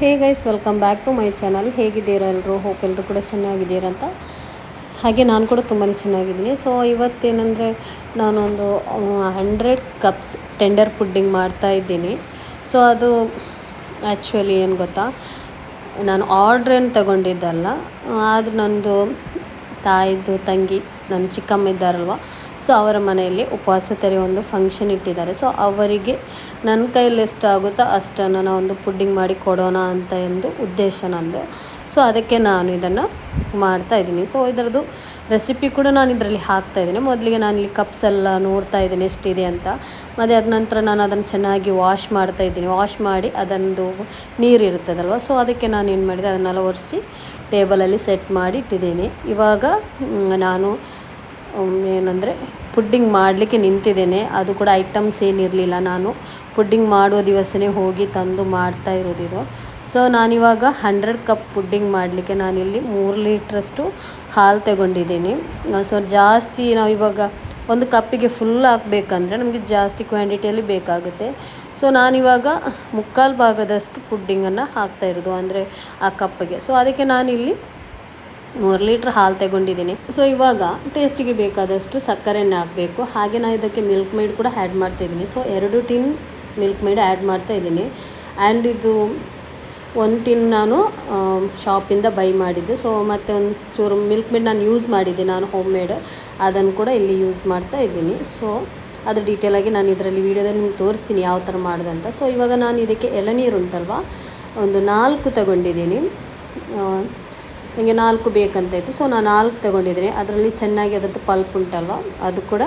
Hey guys, welcome back to my channel. ಹೇಗಿದ್ದೀರಾ ಎಲ್ಲರೂ? Hope ಎಲ್ಲರೂ ಕೂಡ ಚೆನ್ನಾಗಿದ್ದೀರಂತ. ಹಾಗೆ ನಾನು ಕೂಡ ತುಂಬಾ ಚೆನ್ನಾಗಿದ್ದೀನಿ. ಸೊ ಇವತ್ತೇನೆಂದರೆ ನಾನೊಂದು 100 ಕಪ್ಸ್ ಟೆಂಡರ್ ಪುಡ್ಡಿಂಗ್ ಮಾಡ್ತಾ ಇದ್ದೀನಿ. ಸೊ ಅದು ಆ್ಯಕ್ಚುಲಿ ಏನು ಗೊತ್ತಾ, ನಾನು ಆರ್ಡ್ರೇನು ತಗೊಂಡಿದ್ದಲ್ಲ, ಆದರೂ ನಂದು ತಾಯಿದ್ದು ತಂಗಿ, ನನ್ನ ಚಿಕ್ಕಮ್ಮ ಇದ್ದಾರಲ್ವ, ಸೊ ಅವರ ಮನೆಯಲ್ಲಿ ಉಪವಾಸ ತೆರೆಯೋ ಒಂದು ಫಂಕ್ಷನ್ ಇಟ್ಟಿದ್ದಾರೆ. ಸೊ ಅವರಿಗೆ ನನ್ನ ಕೈಯಲ್ಲಿ ಎಷ್ಟಾಗುತ್ತೋ ಅಷ್ಟನ್ನು ನಾವು ಒಂದು ಪುಡ್ಡಿಂಗ್ ಮಾಡಿ ಕೊಡೋಣ ಅಂತ ಎಂದು ಉದ್ದೇಶ ನಂದು. ಸೊ ಅದಕ್ಕೆ ನಾನು ಇದನ್ನು ಮಾಡ್ತಾಯಿದ್ದೀನಿ. ಸೊ ಇದರದ್ದು ರೆಸಿಪಿ ಕೂಡ ನಾನು ಇದರಲ್ಲಿ ಹಾಕ್ತಾಯಿದ್ದೀನಿ. ಮೊದಲಿಗೆ ನಾನಿಲ್ಲಿ ಕಪ್ಸ್ ಎಲ್ಲ ನೋಡ್ತಾ ಇದ್ದೀನಿ ಎಷ್ಟಿದೆ ಅಂತ. ಮತ್ತು ಅದ ನಂತರ ನಾನು ಅದನ್ನು ಚೆನ್ನಾಗಿ ವಾಶ್ ಮಾಡ್ತಾಯಿದ್ದೀನಿ. ವಾಶ್ ಮಾಡಿ ಅದೊಂದು ನೀರು ಇರ್ತದಲ್ವ, ಸೊ ಅದಕ್ಕೆ ನಾನು ಏನು ಮಾಡಿದೆ, ಅದನ್ನೆಲ್ಲ ಒರೆಸಿ ಟೇಬಲಲ್ಲಿ ಸೆಟ್ ಮಾಡಿ ಇಟ್ಟಿದ್ದೀನಿ. ಇವಾಗ ನಾನು ಏನಂದರೆ ಪುಡ್ಡಿಂಗ್ ಮಾಡಲಿಕ್ಕೆ ನಿಂತಿದ್ದೇನೆ. ಅದು ಕೂಡ ಐಟಮ್ಸ್ ಏನಿರಲಿಲ್ಲ, ನಾನು ಪುಡ್ಡಿಂಗ್ ಮಾಡುವ ದಿವಸನೇ ಹೋಗಿ ತಂದು ಮಾಡ್ತಾ ಇರೋದಿದು. ಸೊ ನಾನಿವಾಗ 100 ಕಪ್ ಪುಡ್ಡಿಂಗ್ ಮಾಡಲಿಕ್ಕೆ ನಾನಿಲ್ಲಿ 3 ಲೀಟ್ರಷ್ಟು ಹಾಲು ತಗೊಂಡಿದ್ದೀನಿ. ಸೊ ಜಾಸ್ತಿ ನಾವಿವಾಗ ಒಂದು ಕಪ್ಪಿಗೆ ಫುಲ್ ಹಾಕಬೇಕಂದ್ರೆ ನಮಗೆ ಜಾಸ್ತಿ ಕ್ವಾಂಟಿಟಿಯಲ್ಲಿ ಬೇಕಾಗುತ್ತೆ. ಸೊ ನಾನಿವಾಗ 3/4 ಭಾಗದಷ್ಟು ಪುಡ್ಡಿಂಗನ್ನು ಹಾಕ್ತಾಯಿರೋದು, ಅಂದರೆ ಆ ಕಪ್ಪಿಗೆ. ಸೊ ಅದಕ್ಕೆ ನಾನಿಲ್ಲಿ 3 ಲೀಟ್ರ್ ಹಾಲು ತಗೊಂಡಿದ್ದೀನಿ. ಸೊ ಇವಾಗ ಟೇಸ್ಟಿಗೆ ಬೇಕಾದಷ್ಟು ಸಕ್ಕರೆಯನ್ನು ಹಾಕಬೇಕು. ಹಾಗೆ ನಾನು ಇದಕ್ಕೆ ಮಿಲ್ಕ್ ಮೇಡ್ ಕೂಡ ಆ್ಯಡ್ ಮಾಡ್ತಾಯಿದ್ದೀನಿ. So 2 tin milk made add ಮಾಡ್ತಾಯಿದ್ದೀನಿ. ಆ್ಯಂಡ್ ಇದು 1 ಟಿನ್ ನಾನು ಶಾಪಿಂದ ಬೈ ಮಾಡಿದ್ದೆ. ಸೊ ಮತ್ತು ಒಂದು ಚೂರು ಮಿಲ್ಕ್ ಮೇಡ್ ನಾನು ಯೂಸ್ ಮಾಡಿದ್ದೆ, ನಾನು ಹೋಮ್ ಮೇಡ್, ಅದನ್ನು ಕೂಡ ಇಲ್ಲಿ ಯೂಸ್ ಮಾಡ್ತಾ ಇದ್ದೀನಿ. ಸೊ ಅದು ಡೀಟೇಲಾಗಿ ನಾನು ಇದರಲ್ಲಿ ವೀಡಿಯೋದಲ್ಲಿ ನಿಮ್ಗೆ ತೋರಿಸ್ತೀನಿ ಯಾವ ಥರ ಮಾಡಿದೆ. ಸೊ ಇವಾಗ ನಾನು ಇದಕ್ಕೆ ಎಳನೀರು ಉಂಟಲ್ವ, ಒಂದು 4 ತಗೊಂಡಿದ್ದೀನಿ. ನನಗೆ 4 ಬೇಕಂತಾಯಿತು. ಸೊ ನಾನು 4 ತಗೊಂಡಿದ್ದೀನಿ. ಅದರಲ್ಲಿ ಚೆನ್ನಾಗಿ ಅದರದ್ದು ಪಲ್ಪ್ ಉಂಟಲ್ವ, ಅದು ಕೂಡ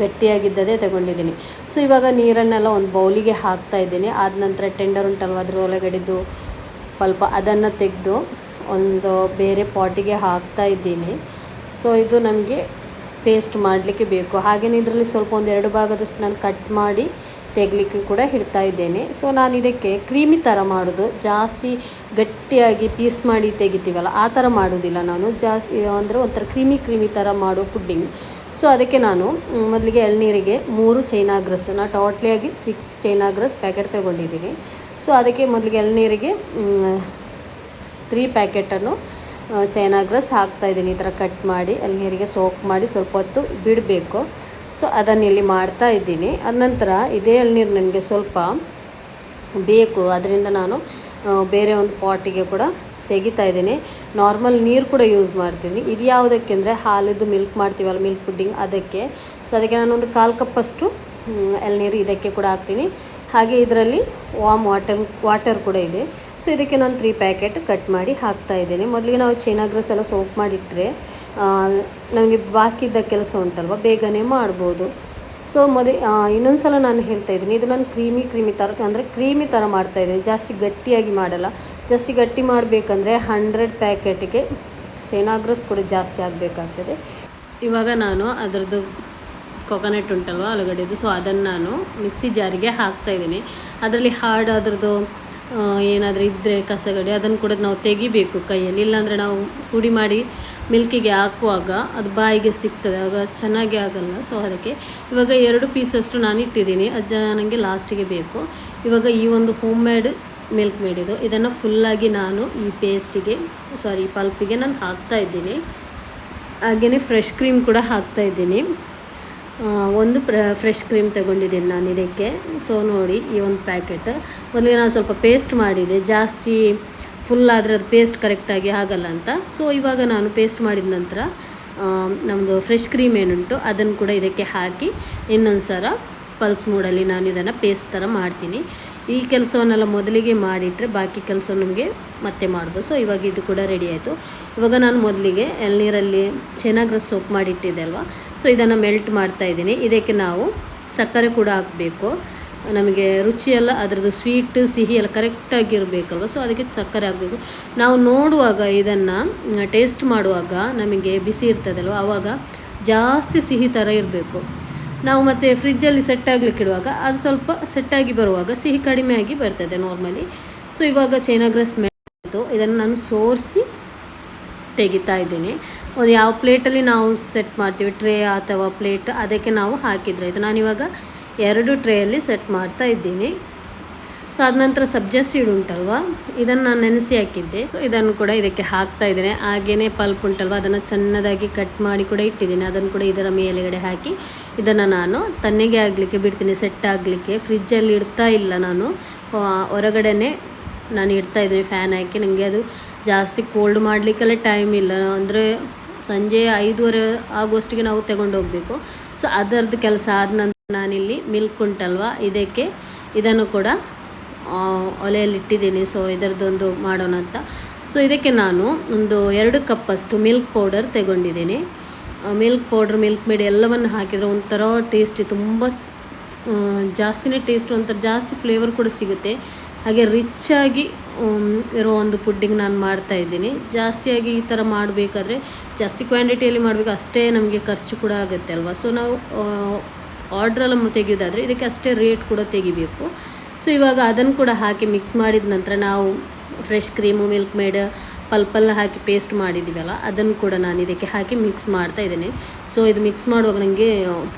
ಗಟ್ಟಿಯಾಗಿದ್ದದೇ ತಗೊಂಡಿದ್ದೀನಿ. ಸೊ ಇವಾಗ ನೀರನ್ನೆಲ್ಲ ಒಂದು ಬೌಲಿಗೆ ಹಾಕ್ತಾಯಿದ್ದೀನಿ. ಆದ ನಂತರ ಟೆಂಡರ್ ಉಂಟಲ್ವ, ಅದ್ರ ಒಳಗಡೆದು ಪಲ್ಪ ಅದನ್ನು ತೆಗೆದು ಒಂದು ಬೇರೆ ಪಾಟಿಗೆ ಹಾಕ್ತಾಯಿದ್ದೀನಿ. ಸೊ ಇದು ನಮಗೆ ಪೇಸ್ಟ್ ಮಾಡಲಿಕ್ಕೆ ಬೇಕು. ಹಾಗೆಯೇ ಇದರಲ್ಲಿ ಸ್ವಲ್ಪ ಒಂದು 2 ಭಾಗದಷ್ಟು ನಾನು ಕಟ್ ಮಾಡಿ ತೆಗಲಿಕ್ಕೆ ಕೂಡ ಇಡ್ತಾ ಇದ್ದೇನೆ. ಸೊ ನಾನು ಇದಕ್ಕೆ ಕ್ರೀಮಿ ಥರ ಮಾಡೋದು, ಜಾಸ್ತಿ ಗಟ್ಟಿಯಾಗಿ ಪೀಸ್ ಮಾಡಿ ತೆಗಿತೀವಲ್ಲ ಆ ಥರ ಮಾಡೋದಿಲ್ಲ ನಾನು. ಜಾಸ್ತಿ ಅಂದರೆ ಒಂಥರ ಕ್ರೀಮಿ ಥರ ಮಾಡೋ ಪುಡ್ಡಿಂಗ್. ಸೊ ಅದಕ್ಕೆ ನಾನು ಮೊದಲಿಗೆ ಎಳ್ನೀರಿಗೆ 3 ಚೈನಾ ಗ್ರಾಸ್, ನಾನು ಟೋಟ್ಲಿಯಾಗಿ 6 ಚೈನಾ ಗ್ರಾಸ್ ಪ್ಯಾಕೆಟ್ ತಗೊಂಡಿದ್ದೀನಿ. ಸೊ ಅದಕ್ಕೆ ಮೊದಲಿಗೆ ಎಳ್ನೀರಿಗೆ 3 ಪ್ಯಾಕೆಟನ್ನು ಚೈನಾ ಗ್ರಾಸ್ ಹಾಕ್ತಾಯಿದ್ದೀನಿ. ಈ ಥರ ಕಟ್ ಮಾಡಿ ಎಳ್ನೀರಿಗೆ ಸೋಕ್ ಮಾಡಿ ಸ್ವಲ್ಪ ಹೊತ್ತು ಬಿಡಬೇಕು. ಸೊ ಅದನ್ನು ಇಲ್ಲಿ ಮಾಡ್ತಾ ಇದ್ದೀನಿ. ಅದ ನಂತರ ಇದೇ ಎಳ್ನೀರು ನನಗೆ ಸ್ವಲ್ಪ ಬೇಕು, ಅದರಿಂದ ನಾನು ಬೇರೆ ಒಂದು ಪಾಟಿಗೆ ಕೂಡ ತೆಗಿತಾ ಇದ್ದೀನಿ. ನಾರ್ಮಲ್ ನೀರು ಕೂಡ ಯೂಸ್ ಮಾಡ್ತೀನಿ. ಇದು ಯಾವುದಕ್ಕೆ ಅಂದರೆ ಹಾಲಿದ್ದು ಮಿಲ್ಕ್ ಮಾಡ್ತೀವಲ್ಲ, ಮಿಲ್ಕ್ ಪುಡ್ಡಿಂಗ್, ಅದಕ್ಕೆ. ಸೊ ಅದಕ್ಕೆ ನಾನೊಂದು 1/4 ಕಪ್ಪಷ್ಟು ಎಳ್ನೀರು ಇದಕ್ಕೆ ಕೂಡ ಹಾಕ್ತೀನಿ. ಹಾಗೆ ಇದರಲ್ಲಿ ವಾಮ್ ವಾಟರ್ ಕೂಡ ಇದೆ. ಸೊ ಇದಕ್ಕೆ ನಾನು 3 ಪ್ಯಾಕೆಟ್ ಕಟ್ ಮಾಡಿ ಹಾಕ್ತಾ ಇದ್ದೀನಿ. ಮೊದಲಿಗೆ ನಾವು ಚೈನಾ ಗ್ರಾಸ್ ಎಲ್ಲ ಸೋಪ್ ಮಾಡಿಟ್ಟರೆ ನಮಗೆ ಬಾಕಿ ಇದ್ದ ಕೆಲಸ ಉಂಟಲ್ವ, ಬೇಗನೆ ಮಾಡ್ಬೋದು. ಸೊ ಇನ್ನೊಂದು ಸಲ ನಾನು ಹೇಳ್ತಾ ಇದ್ದೀನಿ, ಇದು ನಾನು ಕ್ರೀಮಿ ಥರ, ಅಂದರೆ ಕ್ರೀಮಿ ಥರ ಮಾಡ್ತಾಯಿದ್ದೀನಿ, ಜಾಸ್ತಿ ಗಟ್ಟಿಯಾಗಿ ಮಾಡಲ್ಲ. ಜಾಸ್ತಿ ಗಟ್ಟಿ ಮಾಡಬೇಕಂದ್ರೆ 100 ಪ್ಯಾಕೆಟಿಗೆ ಚೈನಾ ಗ್ರಾಸ್ ಕೂಡ ಜಾಸ್ತಿ ಆಗಬೇಕಾಗ್ತದೆ. ಇವಾಗ ನಾನು ಅದರದ್ದು ಕೊಕೊನಟ್ ಉಂಟಲ್ವ ಆಲೂಗಡ್ಡೆದು, ಸೊ ಅದನ್ನು ನಾನು ಮಿಕ್ಸಿ ಜಾರಿಗೆ ಹಾಕ್ತಾಯಿದ್ದೀನಿ. ಅದರಲ್ಲಿ ಹಾರ್ಡ್ ಅದರದ್ದು ಏನಾದರೂ ಇದ್ದರೆ ಕಸಗಡ್ಡೆ ಅದನ್ನು ಕೂಡ ನಾವು ತೆಗಿಬೇಕು ಕೈಯಲ್ಲಿ, ಇಲ್ಲಾಂದರೆ ನಾವು ಪುಡಿ ಮಾಡಿ ಮಿಲ್ಕಿಗೆ ಹಾಕುವಾಗ ಅದು ಬಾಯಿಗೆ ಸಿಗ್ತದೆ, ಆಗ ಚೆನ್ನಾಗಿ ಆಗಲ್ಲ. ಸೊ ಅದಕ್ಕೆ ಇವಾಗ 2 ಪೀಸಷ್ಟು ನಾನು ಇಟ್ಟಿದ್ದೀನಿ, ಅದು ನನಗೆ ಲಾಸ್ಟಿಗೆ ಬೇಕು. ಇವಾಗ ಈ ಒಂದು ಹೋಮ್ ಮೇಡ್ ಮಿಲ್ಕ್ ಮೇಡ್ ಇದನ್ನು ಫುಲ್ಲಾಗಿ ನಾನು ಈ ಪಲ್ಪಿಗೆ ನಾನು ಹಾಕ್ತಾಯಿದ್ದೀನಿ. ಹಾಗೆಯೇ ಫ್ರೆಶ್ ಕ್ರೀಮ್ ಕೂಡ ಹಾಕ್ತಾಯಿದ್ದೀನಿ. ಒಂದು ಫ್ರೆಶ್ ಕ್ರೀಮ್ ತಗೊಂಡಿದ್ದೀನಿ ನಾನು ಇದಕ್ಕೆ. ಸೊ ನೋಡಿ, ಈ ಒಂದು ಪ್ಯಾಕೆಟ್ ಮೊದಲಿಗೆ ನಾನು ಸ್ವಲ್ಪ ಪೇಸ್ಟ್ ಮಾಡಿದೆ, ಜಾಸ್ತಿ ಫುಲ್ ಆದರೆ ಅದು ಪೇಸ್ಟ್ ಕರೆಕ್ಟಾಗಿ ಆಗಲ್ಲ ಅಂತ. ಸೊ ಇವಾಗ ನಾನು ಪೇಸ್ಟ್ ಮಾಡಿದ ನಂತರ ನಮ್ಮದು ಫ್ರೆಶ್ ಕ್ರೀಮ್ ಏನುಂಟು ಅದನ್ನು ಕೂಡ ಇದಕ್ಕೆ ಹಾಕಿ ಇನ್ನೊಂದು ಸಲ ಪಲ್ಸ್ ಮೂಡಲ್ಲಿ ನಾನು ಇದನ್ನು ಪೇಸ್ಟ್ ಥರ ಮಾಡ್ತೀನಿ. ಈ ಕೆಲಸವನ್ನೆಲ್ಲ ಮೊದಲಿಗೆ ಮಾಡಿಟ್ಟರೆ ಬಾಕಿ ಕೆಲಸ ನಮಗೆ ಮತ್ತೆ ಮಾಡ್ಬೋದು. ಸೊ ಇವಾಗ ಇದು ಕೂಡ ರೆಡಿ ಆಯಿತು. ಇವಾಗ ನಾನು ಮೊದಲಿಗೆ ಎಳ್ನೀರಲ್ಲಿ ಚೈನಾ ಗ್ರಾಸ್ ಸೋಪ್ ಮಾಡಿಟ್ಟಿದ್ದೆ ಅಲ್ವಾ, ಸೊ ಇದನ್ನು ಮೆಲ್ಟ್ ಮಾಡ್ತಾಯಿದ್ದೀನಿ. ಇದಕ್ಕೆ ನಾವು ಸಕ್ಕರೆ ಕೂಡ ಹಾಕಬೇಕು. ನಮಗೆ ರುಚಿಯೆಲ್ಲ ಅದರದ್ದು ಸ್ವೀಟ್ ಸಿಹಿ ಎಲ್ಲ ಕರೆಕ್ಟಾಗಿರಬೇಕಲ್ವ, ಸೊ ಅದಕ್ಕೆ ಸಕ್ಕರೆ ಹಾಕಬೇಕು. ನಾವು ನೋಡುವಾಗ ಇದನ್ನು ಟೇಸ್ಟ್ ಮಾಡುವಾಗ ನಮಗೆ ಬಿಸಿ ಇರ್ತದಲ್ವ, ಆವಾಗ ಜಾಸ್ತಿ ಸಿಹಿ ಥರ ಇರಬೇಕು. ನಾವು ಮತ್ತು ಫ್ರಿಜ್ಜಲ್ಲಿ ಸೆಟ್ ಆಗಲಿಕ್ಕೆ ಇಡುವಾಗ ಅದು ಸ್ವಲ್ಪ ಸೆಟ್ಟಾಗಿ ಬರುವಾಗ ಸಿಹಿ ಕಡಿಮೆ ಆಗಿ ಬರ್ತದೆ ನಾರ್ಮಲಿ. ಸೊ ಇವಾಗ ಚೈನಾ ಗ್ರಾಸ್ ಮೆಲ್ಟ್, ಇದನ್ನು ನಾನು ಸೋರಿಸಿ ತೆಗಿತಾ ಇದ್ದೀನಿ. ಒಂದು ಯಾವ ಪ್ಲೇಟಲ್ಲಿ ನಾವು ಸೆಟ್ ಮಾಡ್ತೀವಿ, ಟ್ರೇ ಅಥವಾ ಪ್ಲೇಟ್, ಅದಕ್ಕೆ ನಾವು ಹಾಕಿದರೆ ಇದು ನಾನಿವಾಗ 2 ಟ್ರೇಯಲ್ಲಿ ಸೆಟ್ ಮಾಡ್ತಾ ಇದ್ದೀನಿ. ಸೊ ಅದ ನಂತರ ಸಬ್ಜಾ ಸೀಡ್ ಉಂಟಲ್ವ, ಇದನ್ನು ನಾನು ನೆನೆಸಿ ಹಾಕಿದ್ದೆ. ಸೊ ಇದನ್ನು ಕೂಡ ಇದಕ್ಕೆ ಹಾಕ್ತಾ ಇದ್ದೇನೆ. ಹಾಗೆಯೇ ಪಲ್ಪ್ ಉಂಟಲ್ವ, ಅದನ್ನು ಸಣ್ಣದಾಗಿ ಕಟ್ ಮಾಡಿ ಕೂಡ ಇಟ್ಟಿದ್ದೀನಿ. ಅದನ್ನು ಕೂಡ ಇದರ ಮೇಲೆಗಡೆ ಹಾಕಿ ಇದನ್ನು ನಾನು ತಣ್ಣಗೆ ಆಗಲಿಕ್ಕೆ ಬಿಡ್ತೀನಿ, ಸೆಟ್ ಆಗಲಿಕ್ಕೆ. ಫ್ರಿಜ್ಜಲ್ಲಿ ಇಡ್ತಾ ಇಲ್ಲ ನಾನು, ಹೊರಗಡೆನೇ ನಾನು ಇಡ್ತಾ ಇದ್ದೀನಿ ಫ್ಯಾನ್ ಹಾಕಿ. ನನಗೆ ಅದು ಜಾಸ್ತಿ ಕೋಲ್ಡ್ ಮಾಡಲಿಕ್ಕೆಲ್ಲ ಟೈಮ್ ಇಲ್ಲ, ಅಂದರೆ ಸಂಜೆ 5:30 ಆಗುವಷ್ಟಿಗೆ ನಾವು ತಗೊಂಡು ಹೋಗಬೇಕು. ಸೊ ಅದರದ್ದು ಕೆಲಸ ಆದ ನಂತರ ನಾನಿಲ್ಲಿ ಮಿಲ್ಕ್ ಉಂಟಲ್ವ, ಇದನ್ನು ಕೂಡ ಒಲೆಯಲ್ಲಿ ಇಟ್ಟಿದ್ದೀನಿ. ಸೊ ಇದರದ್ದೊಂದು ಮಾಡೋಣ ಅಂತ. ಸೊ ಇದಕ್ಕೆ ನಾನು ಒಂದು 2 ಕಪ್ಪಷ್ಟು ಮಿಲ್ಕ್ ಪೌಡರ್ ತಗೊಂಡಿದ್ದೀನಿ. ಮಿಲ್ಕ್ ಪೌಡ್ರ್, ಮಿಲ್ಕ್ ಮೇಡ್ ಎಲ್ಲವನ್ನು ಹಾಕಿದರೆ ಒಂಥರ ಟೇಸ್ಟಿ, ತುಂಬ ಜಾಸ್ತಿನೇ ಟೇಸ್ಟ್, ಒಂಥರ ಜಾಸ್ತಿ ಫ್ಲೇವರ್ ಕೂಡ ಸಿಗುತ್ತೆ. ಹಾಗೆ ರಿಚ್ಚಾಗಿ ಇರೋ ಒಂದು ಪುಡ್ಡಿಂಗ್ ನಾನು ಮಾಡ್ತಾಯಿದ್ದೀನಿ. ಜಾಸ್ತಿಯಾಗಿ ಈ ಥರ ಮಾಡಬೇಕಾದ್ರೆ ಜಾಸ್ತಿ ಕ್ವಾಂಟಿಟಿಯಲ್ಲಿ ಮಾಡಬೇಕು, ಅಷ್ಟೇ ನಮಗೆ ಖರ್ಚು ಕೂಡ ಆಗುತ್ತೆ ಅಲ್ವಾ. ಸೊ ನಾವು ಆರ್ಡ್ರೆಲ್ಲ ತೆಗೆಯೋದಾದರೆ ಇದಕ್ಕೆ ಅಷ್ಟೇ ರೇಟ್ ಕೂಡ ತೆಗಿಬೇಕು. ಸೊ ಇವಾಗ ಅದನ್ನು ಕೂಡ ಹಾಕಿ ಮಿಕ್ಸ್ ಮಾಡಿದ ನಂತರ ನಾವು ಫ್ರೆಶ್ ಕ್ರೀಮು, ಮಿಲ್ಕ್ ಮೇಡ್, ಪಲ್ಪೆಲ್ಲ ಹಾಕಿ ಪೇಸ್ಟ್ ಮಾಡಿದ್ದೀವಲ್ಲ, ಅದನ್ನು ಕೂಡ ನಾನು ಇದಕ್ಕೆ ಹಾಕಿ ಮಿಕ್ಸ್ ಮಾಡ್ತಾ ಇದ್ದೇನೆ. ಸೊ ಇದು ಮಿಕ್ಸ್ ಮಾಡುವಾಗ ನನಗೆ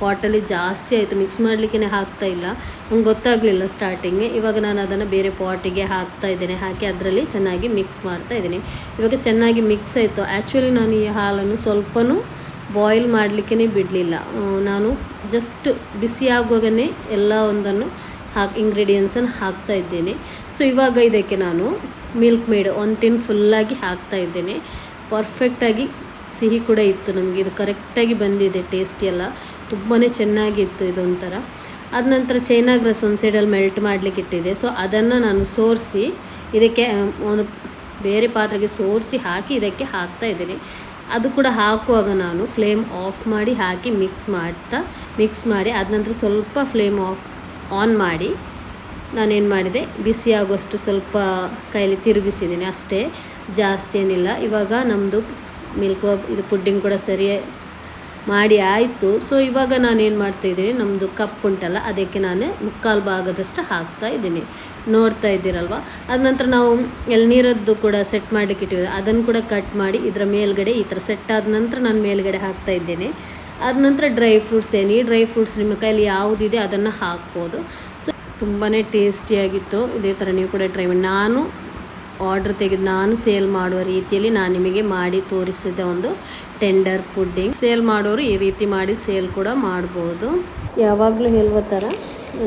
ಪಾಟಲ್ಲಿ ಜಾಸ್ತಿ ಆಯಿತು, ಮಿಕ್ಸ್ ಮಾಡಲಿಕ್ಕೆ ಆಗ್ತಾ ಇಲ್ಲ, ನಂಗೆ ಗೊತ್ತಾಗಲಿಲ್ಲ ಸ್ಟಾರ್ಟಿಂಗ್ಗೆ. ಇವಾಗ ನಾನು ಅದನ್ನು ಬೇರೆ ಪಾಟಿಗೆ ಹಾಕ್ತಾ ಇದ್ದೇನೆ, ಹಾಕಿ ಅದರಲ್ಲಿ ಚೆನ್ನಾಗಿ ಮಿಕ್ಸ್ ಮಾಡ್ತಾ ಇದ್ದೀನಿ. ಇವಾಗ ಚೆನ್ನಾಗಿ ಮಿಕ್ಸ್ ಆಯಿತು. ಆ್ಯಕ್ಚುಲಿ ನಾನು ಈ ಹಾಲನ್ನು ಸ್ವಲ್ಪನೂ ಬಾಯ್ಲ್ ಮಾಡಲಿಕ್ಕೇ ಬಿಡಲಿಲ್ಲ, ನಾನು ಜಸ್ಟ್ ಬಿಸಿ ಆಗುವಾಗನೇ ಎಲ್ಲ ಒಂದನ್ನು ಇಂಗ್ರೀಡಿಯೆಂಟ್ಸನ್ನು ಹಾಕ್ತಾ ಇದ್ದೇನೆ. ಸೊ ಇವಾಗ ಇದಕ್ಕೆ ನಾನು ಮಿಲ್ಕ್ ಮೇಡ್ 1 ಟಿನ್ ಫುಲ್ಲಾಗಿ ಹಾಕ್ತಾ ಇದ್ದೇನೆ. ಪರ್ಫೆಕ್ಟಾಗಿ ಸಿಹಿ ಕೂಡ ಇತ್ತು, ನಮಗೆ ಇದು ಕರೆಕ್ಟಾಗಿ ಬಂದಿದೆ. ಟೇಸ್ಟ್ ಎಲ್ಲ ತುಂಬಾ ಚೆನ್ನಾಗಿತ್ತು ಇದೊಂಥರ. ಅದ ನಂತರ ಚೈನಾ ಗ್ರಾಸ್ ಒಂದು ಸೈಡಲ್ಲಿ ಮೆಲ್ಟ್ ಮಾಡಲಿಕ್ಕೆ ಇಟ್ಟಿದೆ. ಸೊ ಅದನ್ನು ನಾನು ಸೋರಿಸಿ ಇದಕ್ಕೆ ಒಂದು ಬೇರೆ ಪಾತ್ರೆಗೆ ಸೋರಿಸಿ ಹಾಕಿ ಇದಕ್ಕೆ ಹಾಕ್ತಾ ಇದ್ದೇನೆ. ಅದು ಕೂಡ ಹಾಕುವಾಗ ನಾನು ಫ್ಲೇಮ್ ಆಫ್ ಮಾಡಿ ಹಾಕಿ ಮಿಕ್ಸ್ ಮಾಡಿ ಆದ ನಂತರ ಸ್ವಲ್ಪ ಫ್ಲೇಮ್ ಆನ್ ಮಾಡಿ ನಾನೇನು ಮಾಡಿದೆ, ಬಿಸಿ ಆಗುವಷ್ಟು ಸ್ವಲ್ಪ ಕೈಯಲ್ಲಿ ತಿರುಗಿಸಿದ್ದೀನಿ ಅಷ್ಟೇ, ಜಾಸ್ತಿ ಏನಿಲ್ಲ. ಇವಾಗ ನಮ್ಮದು ಇದು ಪುಡ್ಡಿಂಗ್ ಕೂಡ ಸರಿ ಮಾಡಿ ಆಯಿತು. ಸೊ ಇವಾಗ ನಾನೇನು ಮಾಡ್ತಾಯಿದ್ದೀನಿ, ನಮ್ಮದು ಕಪ್ ಉಂಟಲ್ಲ ಅದಕ್ಕೆ ನಾನು 3/4 ಭಾಗದಷ್ಟು ಹಾಕ್ತಾ ಇದ್ದೀನಿ, ನೋಡ್ತಾ ಇದ್ದೀರಲ್ವ. ಅದ ನಂತರ ನಾವು ಎಳ್ನೀರದ್ದು ಕೂಡ ಸೆಟ್ ಮಾಡಲಿಕ್ಕೆ ಇಟ್ಟಿದ್ದೀವಿ, ಅದನ್ನು ಕೂಡ ಕಟ್ ಮಾಡಿ ಇದರ ಮೇಲ್ಗಡೆ ಈ ಥರ ಸೆಟ್ ಆದ ನಂತರ ನಾನು ಮೇಲ್ಗಡೆ ಹಾಕ್ತಾ ಇದ್ದೇನೆ. ಆದ ನಂತರ ಡ್ರೈ ಫ್ರೂಟ್ಸ್ ಡ್ರೈ ಫ್ರೂಟ್ಸ್ ನಿಮ್ಮ ಕೈಲಿ ಯಾವುದಿದೆ ಅದನ್ನು ಹಾಕ್ಬೋದು. ಸೊ ತುಂಬಾ ಟೇಸ್ಟಿಯಾಗಿತ್ತು. ಇದೇ ಥರ ನೀವು ಕೂಡ ಟ್ರೈ ಮಾಡಿ. ನಾನು ಆರ್ಡ್ರ್ ತೆಗೆದು ನಾನು ಸೇಲ್ ಮಾಡುವ ರೀತಿಯಲ್ಲಿ ನಾನು ನಿಮಗೆ ಮಾಡಿ ತೋರಿಸಿದ ಒಂದು ಟೆಂಡರ್ ಪುಡ್ಡಿಂಗ್. ಸೇಲ್ ಮಾಡೋರು ಈ ರೀತಿ ಮಾಡಿ ಸೇಲ್ ಕೂಡ ಮಾಡ್ಬೋದು. ಯಾವಾಗಲೂ ಹೇಳುವ ಥರ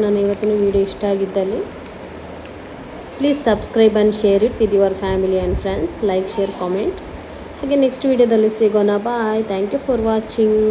ನಾನು ಇವತ್ತಿನ ವಿಡಿಯೋ ಇಷ್ಟ ಆಗಿದ್ದಲ್ಲಿ please subscribe and share it with your family and friends. Like, share, comment. ಹಾಗೆ ನೆಕ್ಸ್ಟ್ ವಿಡಿಯೋದಲ್ಲಿ ಸಿಗೋಣ. Bye. Thank you for watching.